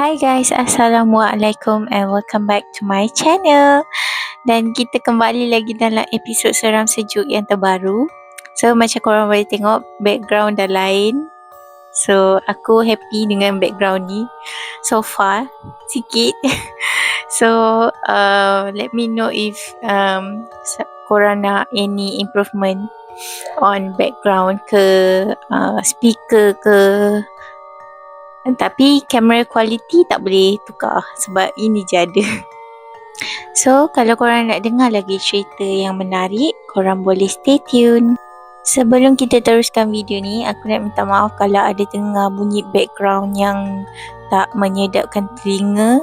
Hi guys, Assalamualaikum and welcome back to my channel. Dan kita kembali lagi dalam episod seram sejuk yang terbaru. So macam korang boleh tengok, background dah lain. So aku happy dengan background ni so far sikit. So let me know if korang nak any improvement on background ke speaker ke. Tapi kamera quality tak boleh tukar sebab ini je ada. So kalau korang nak dengar lagi cerita yang menarik, korang boleh stay tune. Sebelum kita teruskan video ni, aku nak minta maaf kalau ada dengar bunyi background yang tak menyedapkan telinga.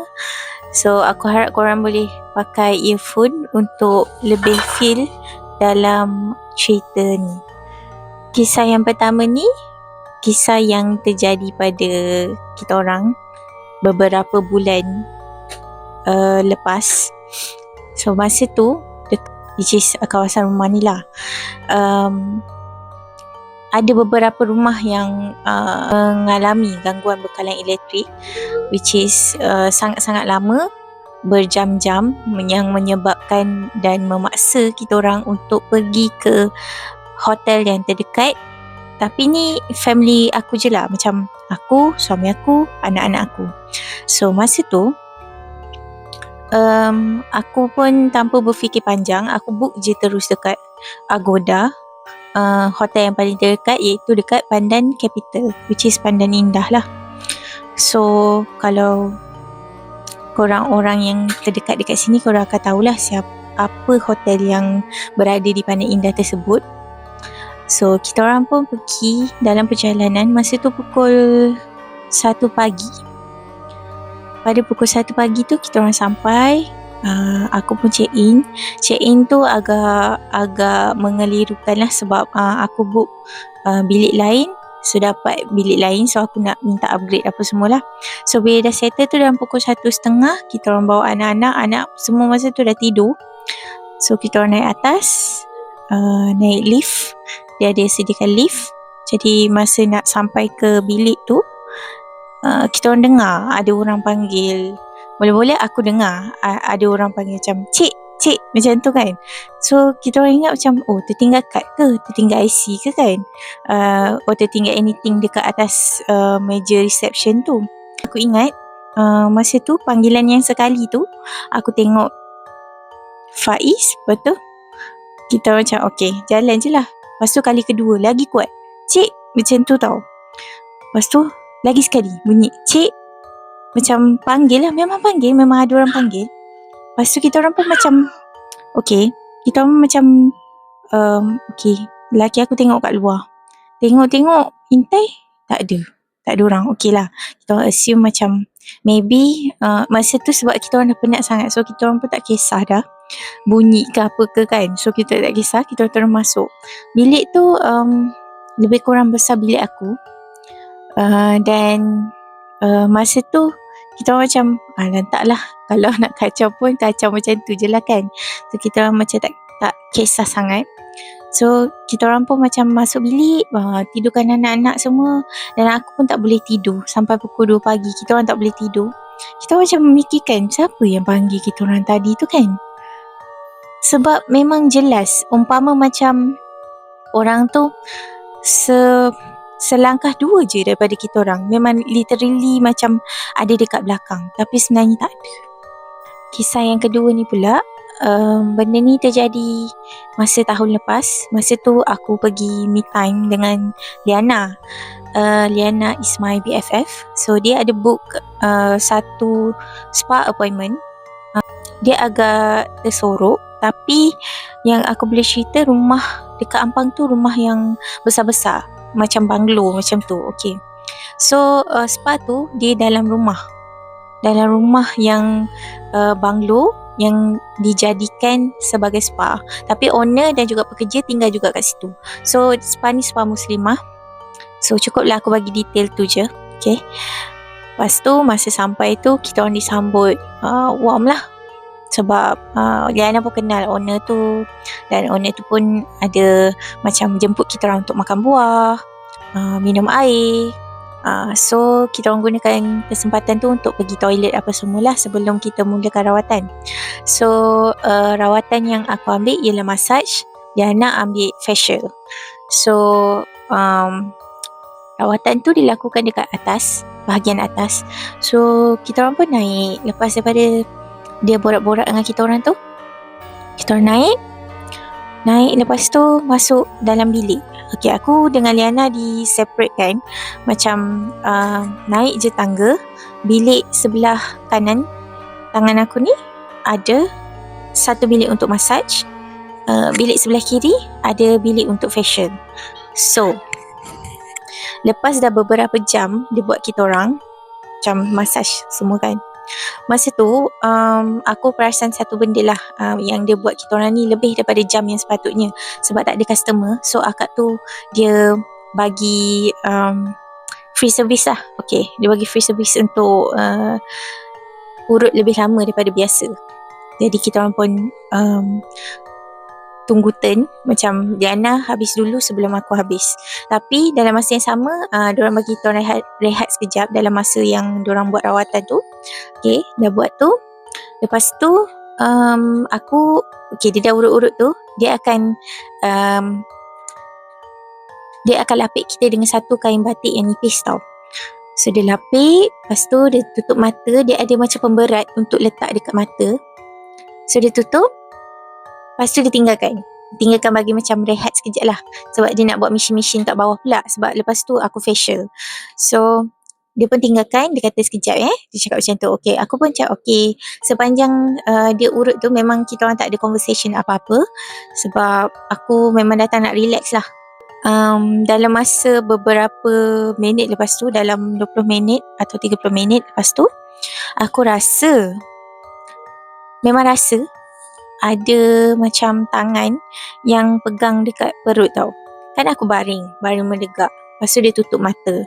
So aku harap korang boleh pakai earphone untuk lebih feel dalam cerita ni. Kisah yang pertama ni kisah yang terjadi pada kita orang beberapa bulan lepas. So masa tu, which is kawasan rumah ni lah, ada beberapa rumah yang mengalami gangguan bekalan elektrik, which is sangat-sangat lama, berjam-jam, yang menyebabkan dan memaksa kita orang untuk pergi ke hotel yang terdekat. Tapi ni family aku je lah, macam aku, suami aku, anak-anak aku. So masa tu aku pun tanpa berfikir panjang, aku book je terus dekat Agoda, hotel yang paling terdekat, iaitu dekat Pandan Capital, which is Pandan Indah lah. So kalau korang orang yang terdekat dekat sini, korang akan tahulah apa hotel yang berada di Pandan Indah tersebut. So kita orang pun pergi dalam perjalanan. Masa tu pukul 1 pagi. Pada pukul 1 pagi tu kita orang sampai. Aku pun check in. Check in tu agak mengelirukan lah sebab aku book bilik lain. So dapat bilik lain, so aku nak minta upgrade apa semualah. So bila dah settle tu dalam pukul 1.30, kita orang bawa anak-anak. Anak semua masa tu dah tidur. So kita orang naik atas, naik lift. Dia ada sediakan lift. Jadi masa nak sampai ke bilik tu, kita orang dengar ada orang panggil. Mula-mula aku dengar ada orang panggil macam cik, macam tu kan. So kita orang ingat macam, oh tertinggal kad ke, tertinggal IC ke kan, tertinggal anything dekat atas meja reception tu. Aku ingat masa tu panggilan yang sekali tu, aku tengok Faiz, betul. Kita macam okay, jalan je lah. Lepas tu kali kedua lagi kuat, cik, macam tu tau. Lepas tu lagi sekali bunyi cik, macam panggil lah, memang ada orang panggil. Lepas tu kita orang pun macam okay, kita orang macam okay, lelaki aku tengok kat luar, tengok intai, tak ada orang. Okay lah, kita orang assume macam maybe masa tu sebab kita orang dah penat sangat, so kita orang pun tak kisah dah bunyi ke apa ke kan. So kita tak kisah, kita terus masuk. Bilik tu lebih kurang besar bilik aku, dan masa tu kita orang macam lantaklah, kalau nak kacau pun kacau macam tu je lah kan. So kita orang macam tak kisah sangat. So kita orang pun macam masuk bilik, tidurkan anak-anak semua. Dan aku pun tak boleh tidur sampai pukul 2 pagi. Kita orang tak boleh tidur. Kita macam memikirkan siapa yang panggil kita orang tadi tu kan. Sebab memang jelas, umpama macam orang tu selangkah 2 je daripada kita orang. Memang literally macam ada dekat belakang, tapi sebenarnya tak ada. Kisah yang kedua ni pula, benda ni terjadi masa tahun lepas. Masa tu aku pergi me time dengan Liana. Liana is my BFF. So dia ada book satu spa appointment. Dia agak tersorok, tapi yang aku boleh cerita, rumah dekat Ampang tu rumah yang besar-besar, macam banglo macam tu. Okay, so spa tu dia dalam rumah yang banglo yang dijadikan sebagai spa, tapi owner dan juga pekerja tinggal juga kat situ. So spa ni spa muslimah. So cukuplah aku bagi detail tu je. Okay, lepas tu masa sampai tu kita orang disambut warm lah, sebab Liana pun kenal owner tu, dan owner tu pun ada macam jemput kita orang untuk makan buah, minum air. So kita orang gunakan kesempatan tu untuk pergi toilet apa semualah sebelum kita mulakan rawatan. So rawatan yang aku ambil ialah massage, Diana ambil facial. So rawatan tu dilakukan dekat atas, bahagian atas. So kita orang pun naik. Lepas daripada dia borak-borak dengan kita orang tu, kita orang naik lepas tu masuk dalam bilik. Okay, aku dengan Liana di-separatekan. Macam naik je tangga. Bilik sebelah kanan tangan aku ni ada satu bilik untuk massage. Bilik sebelah kiri ada bilik untuk facial. So lepas dah beberapa jam dia buat kita orang macam massage semua kan, masa tu aku perasan satu benda lah, yang dia buat kita orang ni lebih daripada jam yang sepatutnya sebab tak ada customer. So akak tu dia bagi free service lah. Okay, dia bagi free service untuk urut lebih lama daripada biasa. Jadi kita orang pun tunggu turn. Macam Diana habis dulu sebelum aku habis. Tapi dalam masa yang sama diorang bagi kita orang rehat sekejap dalam masa yang diorang buat rawatan tu. Okay, dah buat tu. Lepas tu aku, okay, dia dah urut-urut tu. Dia akan lapik kita dengan satu kain batik yang nipis tau. So dia lapik, lepas tu dia tutup mata. Dia ada macam pemberat untuk letak dekat mata. So dia tutup, lepas tu dia tinggalkan bagi macam rehat sekejap lah. Sebab dia nak buat mesin-mesin kat bawah pula. Sebab lepas tu aku facial. So dia pun tinggalkan. Dia kata sekejap dia cakap macam tu. Okay, aku pun cakap okay. Sepanjang dia urut tu memang kita orang tak ada conversation apa-apa. Sebab aku memang datang nak relax lah. Dalam masa beberapa minit lepas tu, dalam 20 minit atau 30 minit lepas tu, aku memang rasa ada macam tangan yang pegang dekat perut tau. Kan aku baring menegak. Lepas tu dia tutup mata.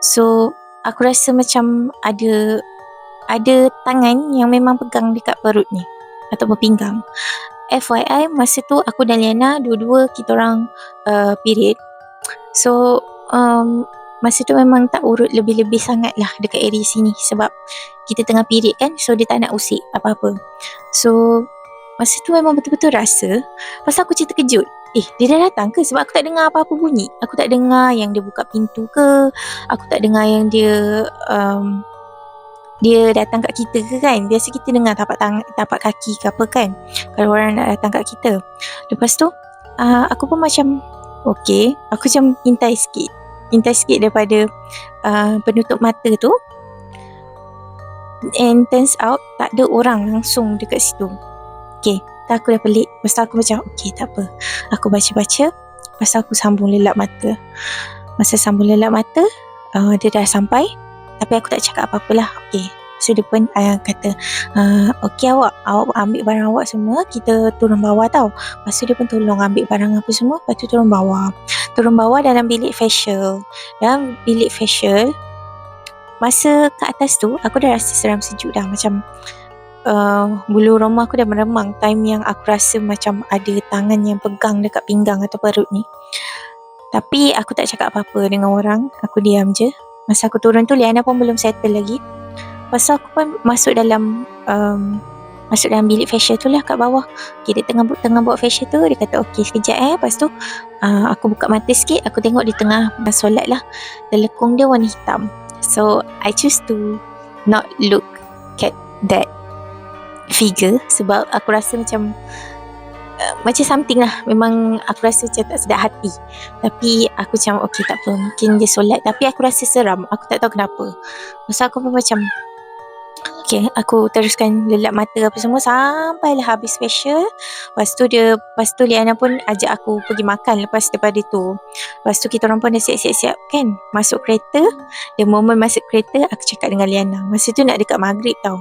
So aku rasa macam ada tangan yang memang pegang dekat perut ni ataupun pinggang. FYI, masa tu aku dan Liana dua-dua kita orang period. So masa tu memang tak urut lebih-lebih sangat lah dekat area sini sebab kita tengah period kan. So dia tak nak usik apa-apa. So masa tu memang betul-betul rasa. Pasal aku cerita kejut, dia dah datang ke? Sebab aku tak dengar apa-apa bunyi. Aku tak dengar yang dia buka pintu ke. Aku tak dengar yang dia datang kat kita ke kan. Biasa kita dengar tapak kaki ke apa kan, kalau orang nak datang kat kita. Lepas tu aku pun macam okay, aku macam intai sikit daripada penutup mata tu. And turns out tak ada orang langsung dekat situ. Okay, tak, aku dah pelik. Lepas tu aku macam okay, tak apa. Aku baca-baca. Lepas tu aku sambung lelap mata. Masa sambung lelap mata, dia dah sampai. Tapi aku tak cakap apa-apalah. Okay, so dia pun kata okay, awak ambil barang awak semua, kita turun bawah tau. Lepas tu dia pun tolong ambil barang apa semua. Lepas tu turun bawah dalam bilik facial. Masa kat atas tu aku dah rasa seram sejuk dah. Macam bulu roma aku dah meremang time yang aku rasa macam ada tangan yang pegang dekat pinggang atau perut ni. Tapi aku tak cakap apa-apa dengan orang. Aku diam je. Masa aku turun tu Liana pun belum settle lagi. Lepas tu aku pun masuk dalam bilik facial tu lah kat bawah. Okay, dia tengah buat facial tu. Dia kata okay sekejap Lepas tu aku buka mata sikit. Aku tengok di tengah solat lah, telekung dia warna hitam. So I choose to not look at that figure sebab aku rasa macam something lah. Memang aku rasa macam tak sedap hati. Tapi aku macam okay, tak apa, mungkin dia solat. Tapi aku rasa seram. Aku tak tahu kenapa. Masa aku pun macam okay, aku teruskan lelap mata apa semua sampailah habis facial. Lepas tu Liana pun ajak aku pergi makan lepas daripada tu. Lepas tu kita orang pun dah siap-siap kan, masuk kereta. The moment masuk kereta, aku cakap dengan Liana. Masa tu nak dekat maghrib tau.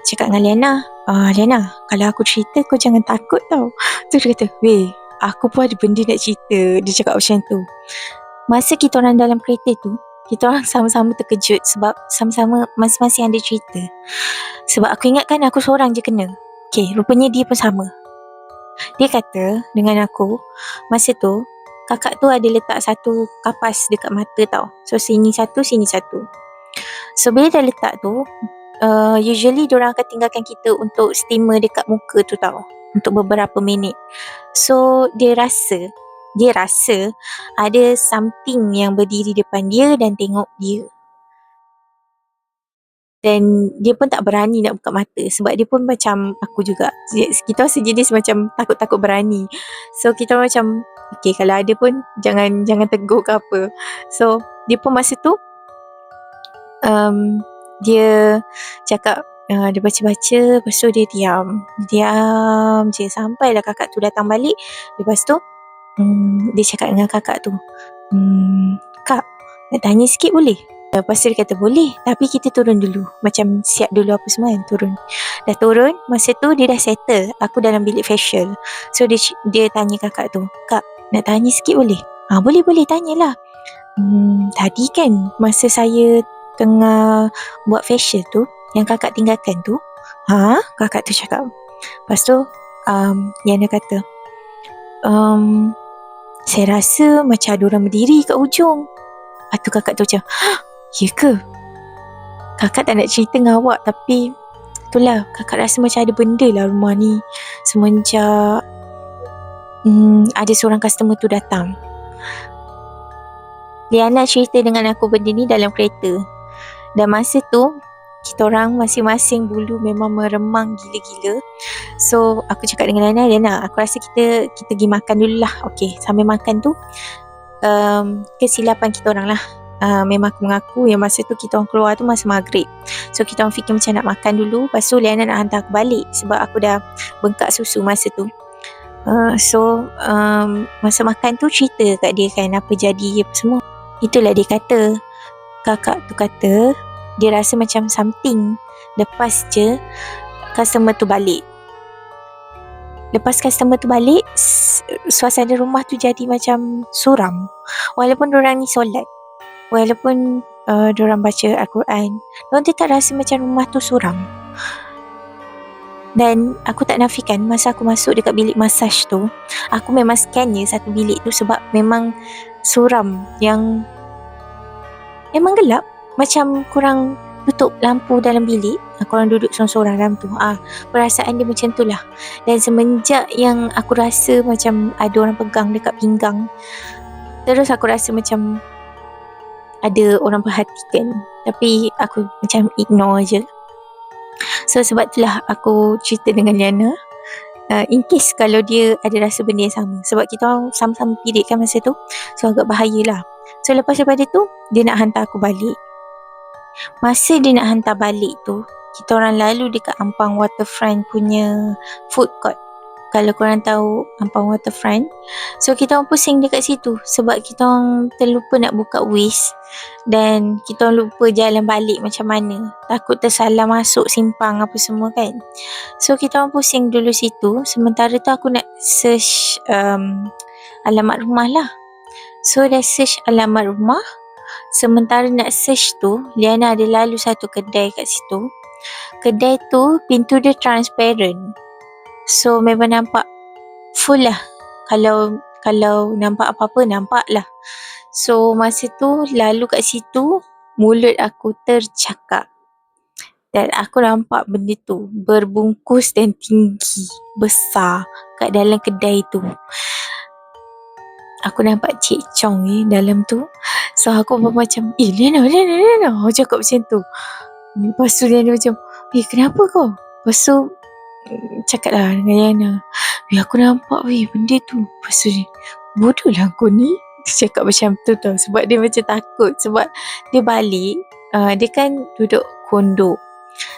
Cakap dengan Liana, Liana, kalau aku cerita kau jangan takut tau. Tu dia kata, weh, aku pun ada benda nak cerita. Dia cakap macam tu. Masa kita orang dalam kereta tu, kita orang sama-sama terkejut sebab sama-sama masing-masing ada cerita. Sebab aku ingatkan aku seorang je kena. Okay, rupanya dia pun sama. Dia kata dengan aku, masa tu kakak tu ada letak satu kapas dekat mata tau. So sini satu, sini satu. So bila dah letak tu, usually diorang akan tinggalkan kita untuk steamer dekat muka tu tau, untuk beberapa minit. So dia rasa ada something yang berdiri depan dia dan tengok dia. Dan dia pun tak berani nak buka mata sebab dia pun macam aku juga. Kita sejenis macam takut-takut berani. So kita macam okay, kalau ada pun jangan tegur ke apa. So dia pun masa tu dia cakap dia baca-baca, lepas tu dia diam je sampailah kakak tu datang balik. Lepas tu dia cakap dengan kakak tu, Kak, nak tanya sikit boleh? Lepas tu dia kata boleh, tapi kita turun dulu, macam siap dulu apa semua kan. Dah turun, masa tu dia dah settle, aku dalam bilik facial. So dia tanya kakak tu, Kak, nak tanya sikit boleh? Boleh tanyalah. Tadi kan masa saya tengah buat facial tu, yang kakak tinggalkan tu, kakak tu cakap. Lepas tu Yana kata, saya rasa macam ada orang berdiri kat ujung. Lepas tu kakak tu macam, ya ke? Kakak tak nak cerita dengan awak, tapi itulah, kakak rasa macam ada benda lah rumah ni semenjak ada seorang customer tu datang. Liana cerita dengan aku benda ni dalam kereta. Dan masa tu kita orang masing-masing bulu memang meremang gila-gila. So aku cakap dengan Liana, aku rasa kita pergi makan dulu lah. Okay, sambil makan tu kesilapan kita orang lah. Memang aku mengaku yang masa tu kita orang keluar tu masa maghrib. So kita orang fikir macam nak makan dulu, lepas tu Liana nak hantar aku balik sebab aku dah bengkak susu masa tu. Masa makan tu cerita kat dia kan apa jadi apa semua. Itulah dia kata, kakak tu kata dia rasa macam something lepas je customer tu balik. Lepas customer tu balik, suasana rumah tu jadi macam suram. Walaupun diorang ni solat, walaupun diorang baca Al-Quran, diorang tetap rasa macam rumah tu suram. Dan aku tak nafikan, masa aku masuk dekat bilik massage tu, aku memang scan je satu bilik tu sebab memang suram, yang memang gelap. Macam korang tutup lampu dalam bilik, korang duduk seorang-seorang dalam tu. Perasaan dia macam tu lah. Dan semenjak yang aku rasa macam ada orang pegang dekat pinggang, terus aku rasa macam ada orang perhatikan, tapi aku macam ignore je. So sebab itulah aku cerita dengan Liana, in case kalau dia ada rasa benda yang sama, sebab kita orang sama-sama period kan masa tu. So agak bahayalah. So lepas daripada tu dia nak hantar aku balik. Masa dia nak hantar balik tu, kita orang lalu dekat Ampang Waterfront punya food court. Kalau korang tahu Ampang Waterfront, so kita orang pusing dekat situ sebab kita orang terlupa nak buka Waze dan kita orang lupa jalan balik macam mana, takut tersalah masuk simpang apa semua kan. So kita orang pusing dulu situ. Sementara tu aku nak search alamat rumah lah. So dah search alamat rumah. Sementara nak search tu, Liana ada lalu satu kedai kat situ. Kedai tu pintu dia transparent, so memang nampak full lah. Kalau nampak apa-apa, nampak lah. So masa tu lalu kat situ, mulut aku tercakap. Dan aku nampak benda tu berbungkus dan tinggi, besar kat dalam kedai tu. Aku nampak Cik Chong dalam tu. So aku pun macam, Liana, aku cakap macam tu. Lepas tu Liana macam, kenapa kau? Lepas tu cakap lah dengan Liana, aku nampak benda tu. Lepas tu dia, bodoh lah kau ni. Dia cakap macam tu tau. Sebab dia macam takut. Sebab dia balik, dia kan duduk kondo.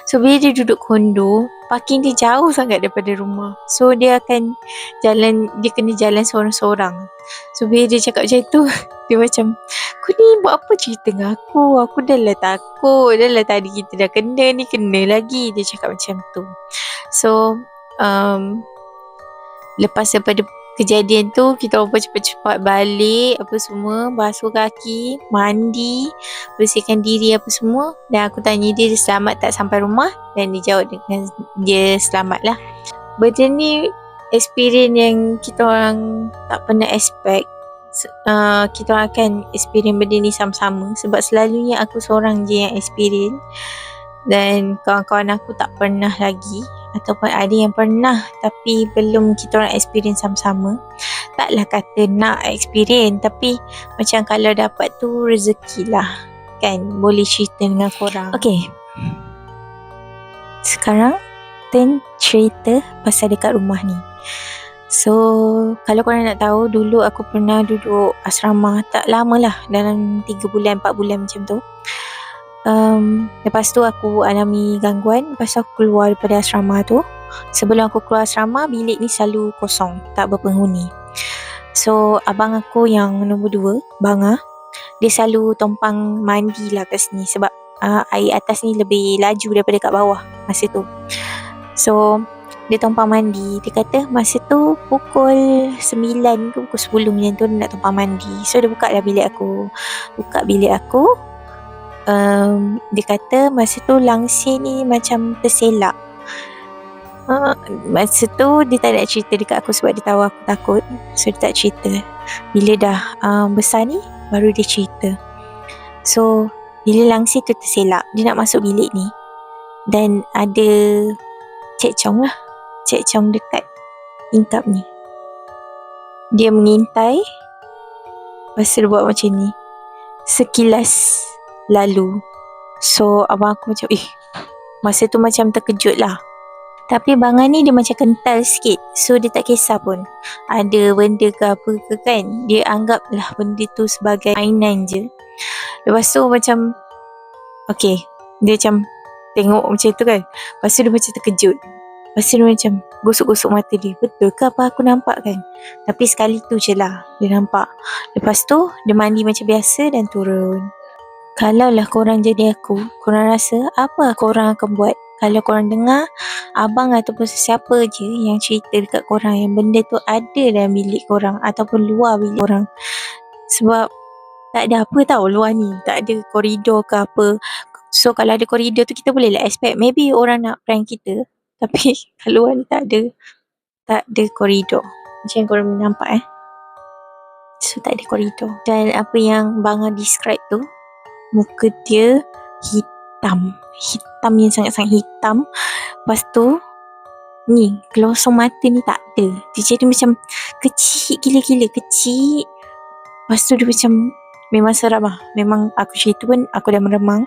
So bila dia duduk kondo, parking dia jauh sangat daripada rumah. So dia akan dia kena jalan seorang-seorang. So bila dia cakap macam tu, dia macam, kau ni buat apa cerita dengan aku? Aku dah lah takut. Dah lah tadi kita dah kena lagi. Dia cakap macam tu. So lepas daripada kejadian tu, kita orang cepat-cepat balik apa semua, basuh kaki, mandi, bersihkan diri apa semua. Dan aku tanya dia selamat tak sampai rumah, dan dia jawab dengan dia selamat lah. Benda ni experience yang kita orang tak pernah expect. kita orang akan experience benda ni sama-sama, sebab selalunya aku seorang je yang experience dan kawan-kawan aku tak pernah lagi, ataupun ada yang pernah tapi belum kita orang experience sama-sama. Taklah kata nak experience, tapi macam kalau dapat tu rezeki lah kan, boleh cerita dengan korang. Okay, sekarang turn cerita pasal dekat rumah ni. So, kalau korang nak tahu, dulu aku pernah duduk asrama, tak lama lah, dalam 3 bulan, 4 bulan macam tu. Lepas tu aku alami gangguan, lepas tu aku keluar daripada asrama tu. Sebelum aku keluar asrama, bilik ni selalu kosong, tak berpenghuni. So, abang aku yang nombor 2, Banga, dia selalu tumpang mandi lah kat sini, sebab air atas ni lebih laju daripada kat bawah masa tu. So, dia tumpang mandi. Dia kata masa tu pukul 9 ke pukul 10 macam tu dia nak tumpang mandi. So dia buka lah bilik aku. Dia kata masa tu langsir ni macam terselak. Masa tu dia tak nak cerita dekat aku sebab dia tahu aku takut. So dia tak cerita. Bila dah besar ni baru dia cerita. So bila langsir tu terselak, dia nak masuk bilik ni, dan ada Cik Chong dekat tingkap ni. Dia mengintai, lepas tu dia buat macam ni. Sekilas lalu. So abang aku macam masa tu macam terkejut lah. Tapi Bangan ni dia macam kental sikit, so dia tak kisah pun ada benda ke apa ke kan. Dia anggap lah benda tu sebagai mainan je. Lepas tu macam okay, dia macam tengok macam tu kan. Lepas tu dia macam terkejut. Lepas tu dia macam gosok-gosok mata dia. Betul ke apa aku nampak kan? Tapi sekali tu je lah dia nampak. Lepas tu dia mandi macam biasa dan turun. Kalau lah korang jadi aku, korang rasa apa korang akan buat kalau korang dengar abang ataupun sesiapa je yang cerita dekat korang yang benda tu ada dalam bilik korang ataupun luar bilik korang? Sebab tak ada apa tau luar ni, tak ada koridor ke apa. So kalau ada koridor tu kita boleh lah expect maybe orang nak prank kita. Tapi kat luar ni tak ada koridor macam yang korang nampak So tak ada koridor. Dan apa yang Banga describe tu, muka dia hitam yang sangat-sangat hitam. Lepas tu ni kelosong mata ni tak ada. Dia jadi macam kecil gila-gila kecil. Lepas tu dia macam memang seram lah. Memang aku cerita pun aku dah meremang,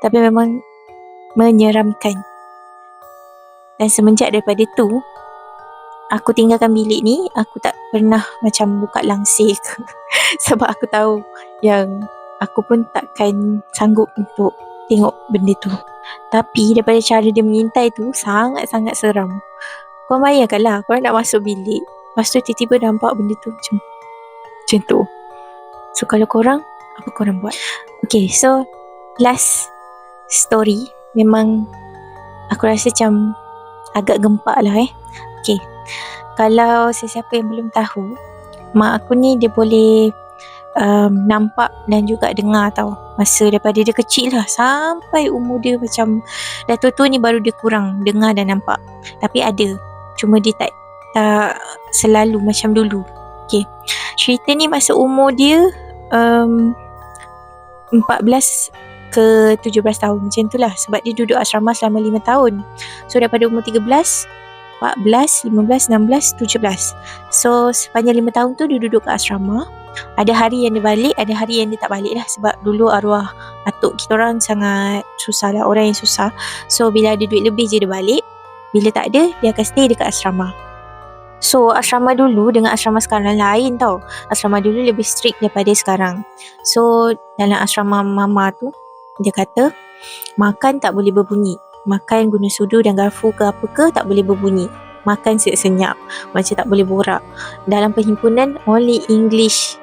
tapi memang menyeramkan. Dan semenjak daripada tu aku tinggalkan bilik ni, aku tak pernah macam buka langsir ke. Sebab aku tahu yang aku pun takkan sanggup untuk tengok benda tu. Tapi daripada cara dia mengintai tu sangat-sangat seram. Korang bayangkan lah, korang nak masuk bilik, lepas tu tiba-tiba nampak benda tu macam tu. So kalau korang, apa korang buat? Okay, so last story memang aku rasa macam agak gempak lah Okay, kalau sesiapa yang belum tahu, mak aku ni dia boleh nampak dan juga dengar tau. Masa daripada dia kecil lah sampai umur dia macam dah tua-tua ni baru dia kurang dengar dan nampak. Tapi ada, cuma dia tak selalu macam dulu. Okay, cerita ni masa umur dia 14 ke 17 tahun macam tu lah. Sebab dia duduk asrama selama 5 tahun. So daripada umur 13, 14, 15, 16, 17. So sepanjang 5 tahun tu dia duduk kat asrama. Ada hari yang dia balik, ada hari yang dia tak balik lah. Sebab dulu arwah atuk kita orang sangat susah lah, orang yang susah. So bila ada duit lebih je dia balik, bila tak ada dia akan stay dekat asrama. So asrama dulu dengan asrama sekarang lain tau. Asrama dulu lebih strict daripada sekarang. So dalam asrama mama tu, dia kata makan tak boleh berbunyi. Makan guna sudu dan garfu ke apa ke tak boleh berbunyi. Makan senyap, macam tak boleh borak. Dalam perhimpunan only English.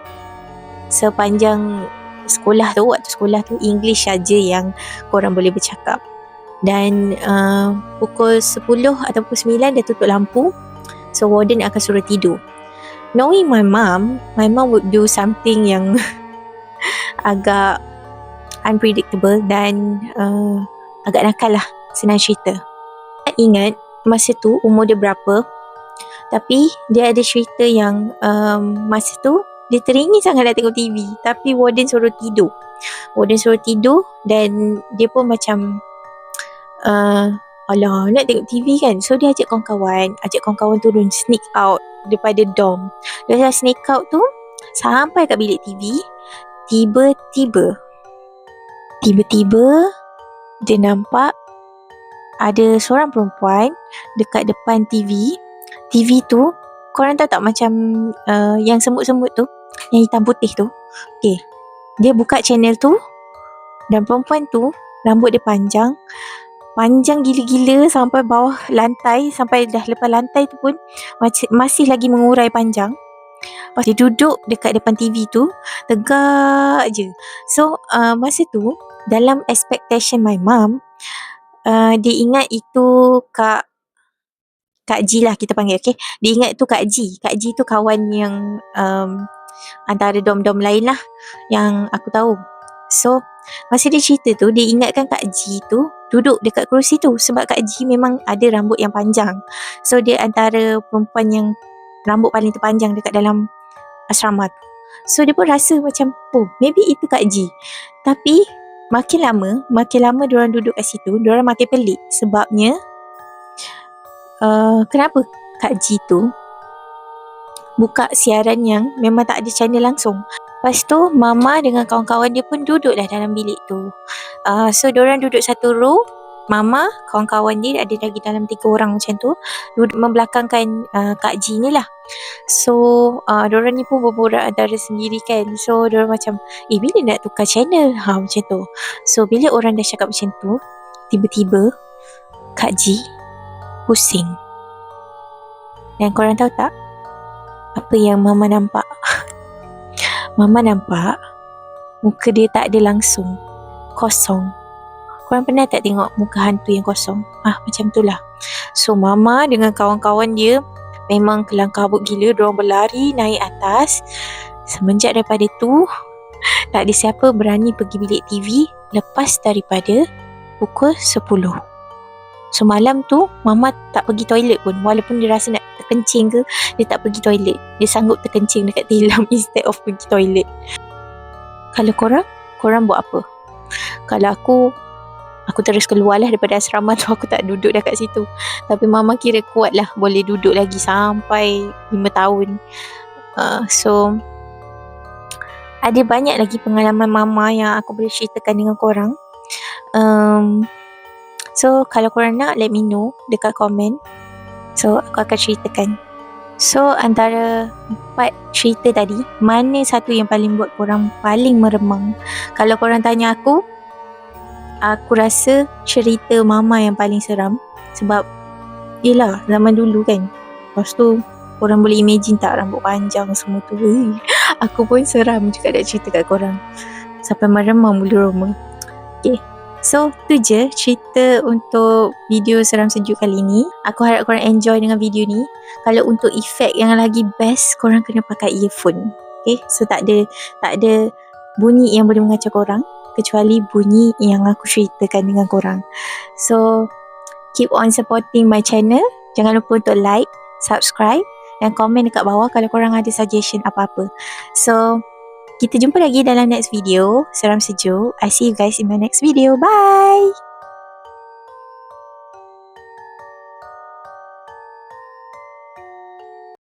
Sepanjang sekolah tu, waktu sekolah tu English saja yang korang boleh bercakap. Dan pukul 10 ataupun 9 dia tutup lampu. So warden akan suruh tidur. Knowing my mom would do something yang agak unpredictable dan agak nakal lah, senang cerita. Tak ingat masa tu umur dia berapa, tapi dia ada cerita yang masa tu Dia teringin sangat nak tengok TV, tapi warden suruh tidur. Dan dia pun macam alah, nak tengok TV kan. So dia ajak kawan-kawan turun, sneak out daripada dorm. Dia dah sneak out tu, sampai kat bilik TV, tiba-tiba dia nampak ada seorang perempuan dekat depan TV. TV tu, korang tahu tak macam yang semut-semut tu, yang hitam putih tu. Okay, dia buka channel tu, dan perempuan tu rambut dia panjang gila-gila sampai bawah lantai, sampai dah lepas lantai tu pun masih lagi mengurai panjang. Lepas dia duduk dekat depan TV tu, tegak je. So masa tu, dalam expectation my mum, dia ingat itu Kak G lah kita panggil, okay? Dia ingat tu Kak G tu kawan yang antara dom-dom lain lah yang aku tahu. So masa dia cerita tu, dia ingatkan Kak G tu duduk dekat kerusi tu, sebab Kak G memang ada rambut yang panjang. So dia antara perempuan yang rambut paling terpanjang dekat dalam asrama tu. So dia pun rasa macam, oh maybe itu Kak G. Tapi makin lama diorang duduk kat situ, diorang makin pelik. Sebabnya kenapa Kak G tu buka siaran yang memang tak ada channel langsung. Lepas tu Mama dengan kawan-kawan dia pun duduk dah dalam bilik tu. So diorang duduk satu row, Mama, kawan-kawan dia ada lagi dalam 3 orang macam tu, duduk membelakangkan Kak G ni lah. So diorang ni pun berborak antara sendiri kan. So diorang macam, bila nak tukar channel? Macam tu. So bila orang dah cakap macam tu, tiba-tiba Kak G pusing. Dan korang tahu tak apa yang Mama nampak? Mama nampak muka dia tak ada langsung, kosong. Korang pernah tak tengok muka hantu yang kosong? Macam tu lah. So Mama dengan kawan-kawan dia memang kelang kabut gila. Diorang berlari naik atas. Semenjak daripada tu, tak ada siapa berani pergi bilik TV lepas daripada pukul 10. So malam tu Mama tak pergi toilet pun. Walaupun dia rasa nak terkencing ke, dia tak pergi toilet. Dia sanggup terkencing dekat tilam instead of pergi toilet. Kalau korang buat apa? Kalau aku terus keluar lah daripada asrama tu. Aku tak duduk dah kat situ. Tapi Mama kira kuat lah, boleh duduk lagi sampai 5 tahun. So ada banyak lagi pengalaman Mama yang aku boleh ceritakan dengan korang. So kalau korang nak, let me know dekat komen. So aku akan ceritakan. So antara 4 cerita tadi, mana satu yang paling buat korang paling meremang? Kalau korang tanya aku rasa cerita Mama yang paling seram. Sebab yelah, zaman dulu kan. Lepas tu korang boleh imagine tak, rambut panjang semua tu. Aku pun seram juga nak cerita kat korang, sampai meremang bulu roma. Okay, so tu je cerita untuk video seram sejuk kali ni. Aku harap korang enjoy dengan video ni. Kalau untuk efek yang lagi best, korang kena pakai earphone. Okay, so tak ada bunyi yang boleh mengacau korang, kecuali bunyi yang aku ceritakan dengan korang. So keep on supporting my channel. Jangan lupa untuk like, subscribe dan komen dekat bawah kalau korang ada suggestion apa-apa. So kita jumpa lagi dalam next video seram sejuk. I see you guys in my next video. Bye.